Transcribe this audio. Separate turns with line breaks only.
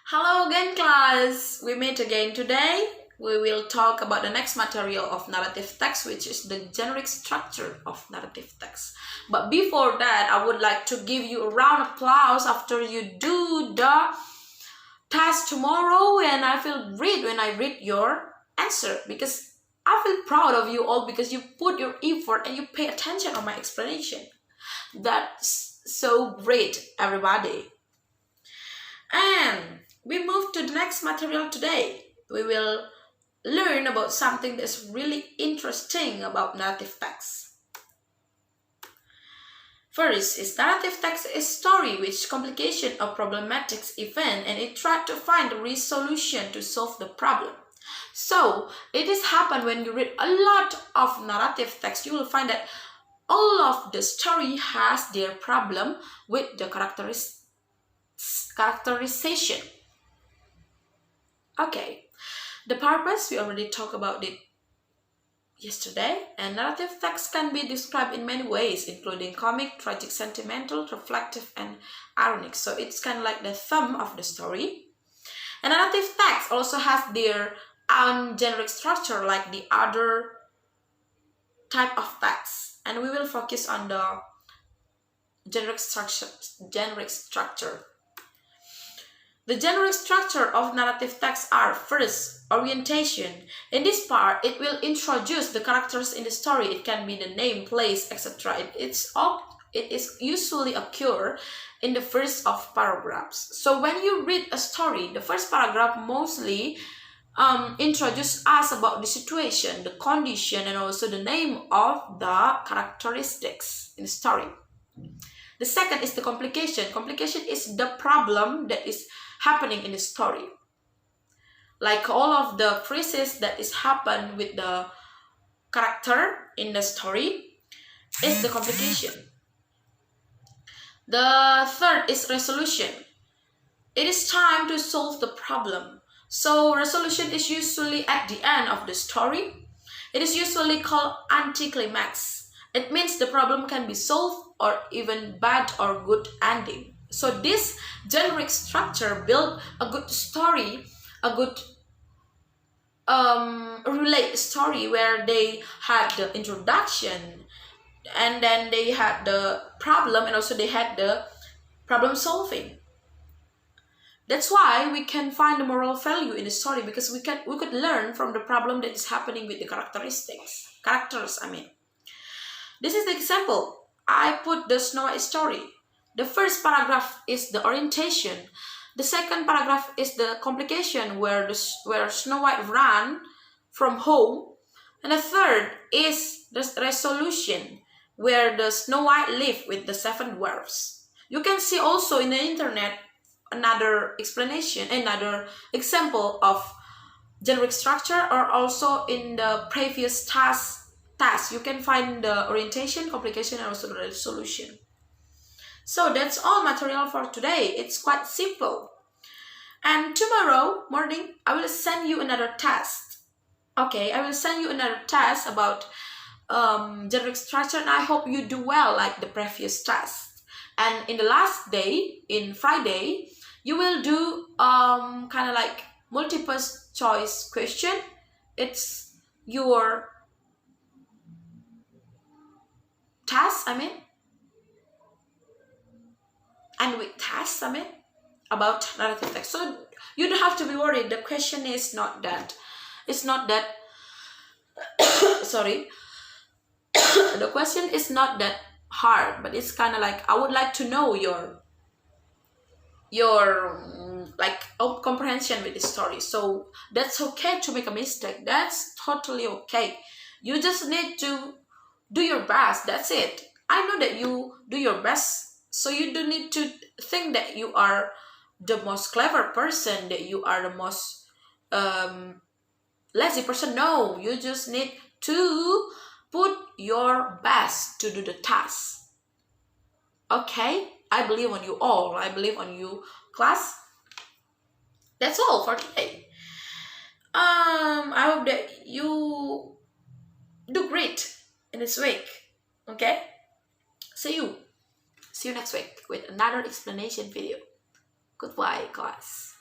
Hello again, class. We meet again today. We will talk about the next material of narrative text, which is the generic structure of narrative text. But before that, I would like to give you a round of applause after you do the task tomorrow, and I feel great when I read your answer because I feel proud of you all because you put your effort and you pay attention on my explanation. That's so great, everybody. And we move to the next material today. We will learn about something that's really interesting about narrative text. First is narrative text is story which complication or problematic event and it tried to find a resolution to solve the problem. So it is happen when you read a lot of narrative text, you will find that all of the story has their problem with the characterization. Okay, the purpose, we already talked about it yesterday, and narrative text can be described in many ways, including comic, tragic, sentimental, reflective, and ironic. So it's kind of like the theme of the story. And narrative text also has their own generic structure like the other type of text. And we will focus on the generic structure. The general structure of narrative text are first, orientation. In this part, it will introduce the characters in the story. It can be the name, place, etc. It is usually occur in the first of paragraphs. So when you read a story, the first paragraph mostly introduce us about the situation, the condition, and also the name of the characteristics in the story. The second is the complication. Complication is the problem that is happening in the story. Like all of the phrases that is happen with the character in the story is the complication. The third is resolution. It is time to solve the problem. So resolution is usually at the end of the story. It is usually called anticlimax. It means the problem can be solved or even bad or good ending. So this generic structure built a good story, a good relate story where they had the introduction and then they had the problem and also they had the problem solving. That's why we can find the moral value in the story because we could learn from the problem that is happening with the characters. This is the example. I put the Snow White story. The first paragraph is the orientation. The second paragraph is the complication where Snow White ran from home. And the third is the resolution where the Snow White lived with the 7 dwarfs. You can see also in the internet another explanation, another example of generic structure, or also in the previous task you can find the orientation, complication, and also the resolution. So that's all material for today. It's quite simple. And tomorrow morning, I will send you another test. Okay, I will send you another test about generic structure, and I hope you do well like the previous test. And in the last day, in Friday, you will do kind of like multiple choice question. It's your task, and with tasks, about narrative text. So you don't have to be worried. The question is not that. It's not that. Sorry. The question is not that hard, but it's kind of like I would like to know your comprehension with the story. So that's okay to make a mistake. That's totally okay. You just need to do your best. That's it. I know that you do your best. So you don't need to think that you are the most clever person, that you are the most lazy person. No, you just need to put your best to do the task. Okay? I believe on you all. I believe on you, class. That's all for today. I hope that you do great in this week. Okay? See you next week with another explanation video. Goodbye, class.